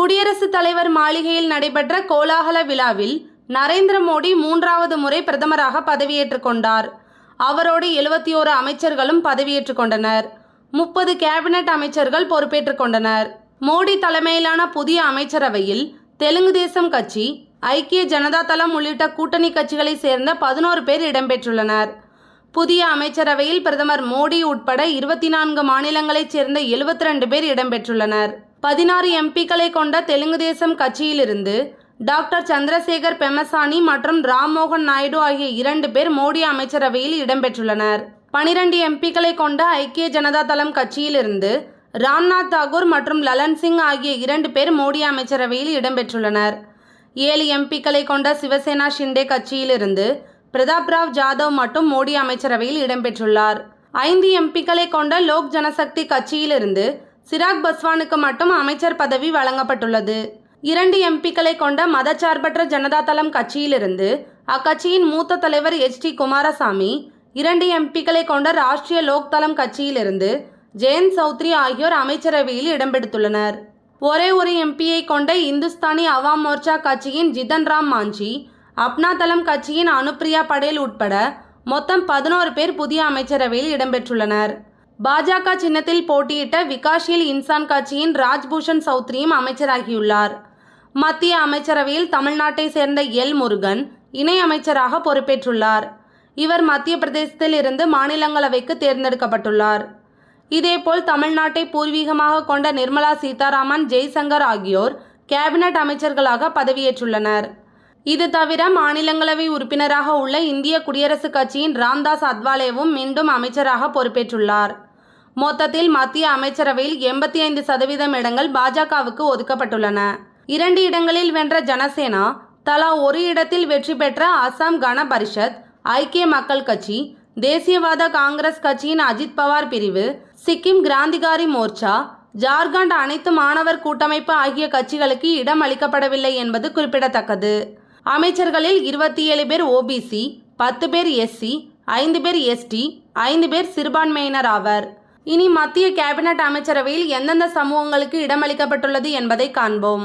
குடியரசுத் தலைவர் மாளிகையில் நடைபெற்ற கோலாகல விழாவில் நரேந்திர மோடி 3வது முறை பிரதமராக பதவியேற்றுக் கொண்டார். அவரோடு 71 அமைச்சர்களும் பதவியேற்றுக் கொண்டனர். 30 கேபினெட் அமைச்சர்கள் பொறுப்பேற்றுக் கொண்டனர். மோடி தலைமையிலான புதிய அமைச்சரவையில் தெலுங்கு தேசம் கட்சி, ஐக்கிய ஜனதா தளம் உள்ளிட்ட கூட்டணி கட்சிகளை சேர்ந்த 11 பேர் இடம்பெற்றுள்ளனர். புதிய அமைச்சரவையில் பிரதமர் மோடி உட்பட 24 மாநிலங்களைச் சேர்ந்த 72 பேர் இடம்பெற்றுள்ளனர். 16 எம்பிக்களை கொண்ட தெலுங்கு தேசம் கட்சியிலிருந்து டாக்டர் சந்திரசேகர் பெமசானி மற்றும் ராம்மோகன் நாயுடு ஆகிய 2 பேர் மோடி அமைச்சரவையில் இடம்பெற்றுள்ளனர். 12 எம்பிக்களை கொண்ட ஐக்கிய ஜனதா தளம் கட்சியிலிருந்து ராம்நாத் தாகூர் மற்றும் லலன் சிங் ஆகிய 2 பேர் மோடி அமைச்சரவையில் இடம்பெற்றுள்ளனர். 7 எம்பிக்களை கொண்ட சிவசேனா ஷிண்டே கட்சியிலிருந்து பிரதாப் ராவ் ஜாதவ் மட்டும் மோடி அமைச்சரவையில் இடம்பெற்றுள்ளார். 5 எம்பிக்களை கொண்ட லோக் ஜனசக்தி கட்சியிலிருந்து சிராக் பஸ்வானுக்கு மட்டும் அமைச்சர் பதவி வழங்கப்பட்டுள்ளது. 2 எம்பிக்களை கொண்ட மதச்சார்பற்ற ஜனதா தளம் கட்சியிலிருந்து அக்கட்சியின் மூத்த தலைவர் HT குமாரசாமி, 2 எம்பிக்களை கொண்ட ராஷ்டிரிய லோக் தளம் கட்சியிலிருந்து ஜெயந்த் சௌத்ரி ஆகியோர் அமைச்சரவையில் இடம்பெடுத்துள்ளனர். ஒரே ஒரு எம்பியை கொண்ட இந்துஸ்தானி அவாம் மோர்ச்சா கட்சியின் ஜிதன் ராம் மாஞ்சி, அப்னா தளம் கட்சியின் அனுப்பிரியா படேல் உட்பட மொத்தம் 11 பேர் புதிய அமைச்சரவையில் இடம்பெற்றுள்ளனர். பாஜக சின்னத்தில் போட்டியிட்ட விகாஷீல் இன்சான் கட்சியின் ராஜ்பூஷன் சௌத்ரியும் அமைச்சராகியுள்ளார். மத்திய அமைச்சரவையில் தமிழ்நாட்டை சேர்ந்த எல் முருகன் இணை அமைச்சராக பொறுப்பேற்றுள்ளார். இவர் மத்திய பிரதேசத்தில் இருந்து மாநிலங்களவைக்கு தேர்ந்தெடுக்கப்பட்டுள்ளார். இதேபோல் தமிழ்நாட்டை பூர்வீகமாக கொண்ட நிர்மலா சீதாராமன், ஜெய்சங்கர் ஆகியோர் கேபினட் அமைச்சர்களாக பதவியேற்றுள்ளனர். இது தவிர மாநிலங்களவை உறுப்பினராக உள்ள இந்திய குடியரசுக் கட்சியின் ராம்தாஸ் அத்வாலேவும் மீண்டும் அமைச்சராக பொறுப்பேற்றுள்ளார். மொத்தத்தில் மத்திய அமைச்சரவையில் 85% இடங்கள் பாஜகவுக்கு ஒதுக்கப்பட்டுள்ளன. 2 இடங்களில் வென்ற ஜனசேனா, தலா ஒரு இடத்தில் வெற்றி பெற்ற அசாம் கண பரிஷத், ஐக்கிய மக்கள் கட்சி, தேசியவாத காங்கிரஸ் கட்சியின் அஜித் பவார் பிரிவு, சிக்கிம் கிராந்திகாரி மோர்ச்சா, ஜார்க்கண்ட் அனைத்து மாணவர் கூட்டமைப்பு ஆகிய கட்சிகளுக்கு இடம் அளிக்கப்படவில்லை என்பது குறிப்பிடத்தக்கது. அமைச்சர்களில் 27 பேர் OBC, 10 பேர் SC, 5 பேர் ST, 5 பேர் சிறுபான்மையினர் ஆவர். இனி மத்திய கேபினட் அமைச்சரவையில் எந்தெந்த சமூகங்களுக்கு இடமளிக்கப்பட்டுள்ளது என்பதை காண்போம்.